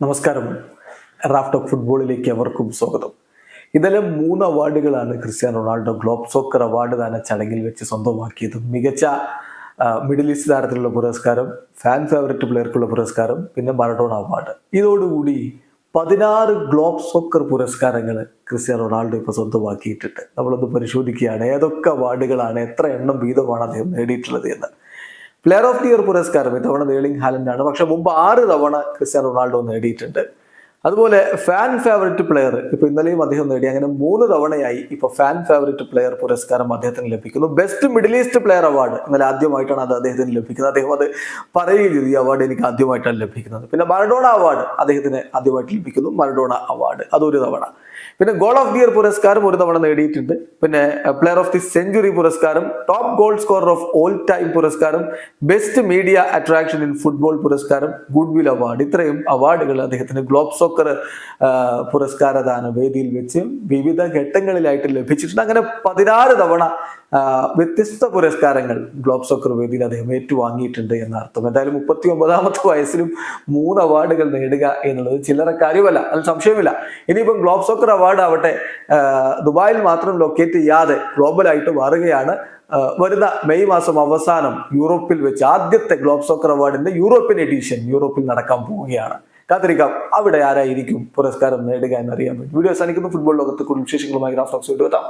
നമസ്കാരം. Raf talk ഫുട്ബോളിലേക്ക് അവർക്കും സ്വാഗതം. ഇന്നലെ 3 അവാർഡുകളാണ് Cristiano Ronaldo globe soccer award ദാന ചടങ്ങിൽ വെച്ച് സ്വന്തമാക്കിയത്. മികച്ച മിഡിൽ ഈസ്റ്റ് താരത്തിലുള്ള പുരസ്കാരം, ഫാൻ ഫേവറേറ്റ് പ്ലെയർക്കുള്ള പുരസ്കാരം, പിന്നെ മറഡോണ അവാർഡ്. ഇതോടുകൂടി 16 ഗ്ലോബ് സോക്കർ പുരസ്കാരങ്ങൾ ക്രിസ്ത്യാനോ റൊണാൾഡോ ഇപ്പോൾ സ്വന്തമാക്കിയിട്ടുണ്ട്. നമ്മളൊന്ന് പരിശോധിക്കുകയാണ് ഏതൊക്കെ അവാർഡുകളാണ്, എത്ര എണ്ണം വീതമാണ് അദ്ദേഹം നേടിയിട്ടുള്ളത് എന്ന്. പ്ലെയർ ഓഫ് ദി ഇയർ പുരസ്കാരം ഇത്തവണ ഏർലിംഗ് ഹാലൻഡാണ്. പക്ഷെ മുമ്പ് 6 തവണ ക്രിസ്ത്യാനോ റൊണാൾഡോ നേടിയിട്ടുണ്ട്. അതുപോലെ ഫാൻ ഫേവറേറ്റ് പ്ലെയർ ഇപ്പൊ ഇന്നലെയും അദ്ദേഹം നേടി. അങ്ങനെ 3 തവണയായി ഇപ്പൊ ഫാൻ ഫേവറേറ്റ് പ്ലെയർ പുരസ്കാരം അദ്ദേഹത്തിന് ലഭിക്കുന്നു. Best middle east player award ഇന്നലെ ആദ്യമായിട്ടാണ് അത് അദ്ദേഹത്തിന് ലഭിക്കുന്നത്. അദ്ദേഹം അത് പറയുകയും ചെയ്തു, ഈ അവാർഡ് എനിക്ക് ആദ്യമായിട്ടാണ് ലഭിക്കുന്നത്. പിന്നെ മറഡോണ അവാർഡ് അദ്ദേഹത്തിന് ആദ്യമായിട്ട് ലഭിക്കുന്നു. മറഡോണ അവാർഡ് അതൊരു തവണ. പിന്നെ ഗോൾ ഓഫ് ദി ഇയർ പുരസ്കാരം ഒരു തവണ നേടിയിട്ടുണ്ട്. പിന്നെ പ്ലെയർ ഓഫ് ദി സെഞ്ചുറി പുരസ്കാരം, top goal scorer of all time പുരസ്കാരം, best media attraction in football പുരസ്കാരം, ഗുഡ് വിൽ അവാർഡ്, ഇത്രയും അവാർഡുകൾ അദ്ദേഹത്തിന് ഗ്ലോബ് സോക്കർ പുരസ്കാരദാന വേദിയിൽ വെച്ച് വിവിധ ഘട്ടങ്ങളിലായിട്ട് ലഭിച്ചിട്ടുണ്ട്. അങ്ങനെ 16 തവണ വ്യത്യസ്ത പുരസ്കാരങ്ങൾ ഗ്ലോബ് സോക്കർ വേദിയിൽ അദ്ദേഹം ഏറ്റുവാങ്ങിയിട്ടുണ്ട് എന്നർത്ഥം. എന്തായാലും 39ാമത്തെ വയസ്സിലും 3 അവാർഡുകൾ നേടുക എന്നുള്ളത് ചില്ലറ കാര്യമല്ല, അതിൽ സംശയമില്ല. ഇനിയിപ്പം ഗ്ലോബ് സോക്കർ അവാർഡ് ആവട്ടെ ദുബായിൽ മാത്രം ലൊക്കേറ്റ് ചെയ്യാതെ ഗ്ലോബലായിട്ട് മാറുകയാണ്. വരുന്ന മെയ് മാസം അവസാനം യൂറോപ്പിൽ വെച്ച് ആദ്യത്തെ ഗ്ലോബ് സോക്കർ അവാർഡിന്റെ യൂറോപ്യൻ എഡിഷൻ യൂറോപ്പിൽ നടക്കാൻ പോവുകയാണ്. കാത്തിരിക്കാം അവിടെ ആരായിരിക്കും പുരസ്കാരം നേടുക എന്നറിയാൻ പറ്റും. വീഡിയോ അവസാനിക്കുന്ന ഫുട്ബോൾ ലോകത്ത് കൂടുതൽ വിശേഷങ്ങളുമായി റാഫ് ടോക്സ് എത്താം.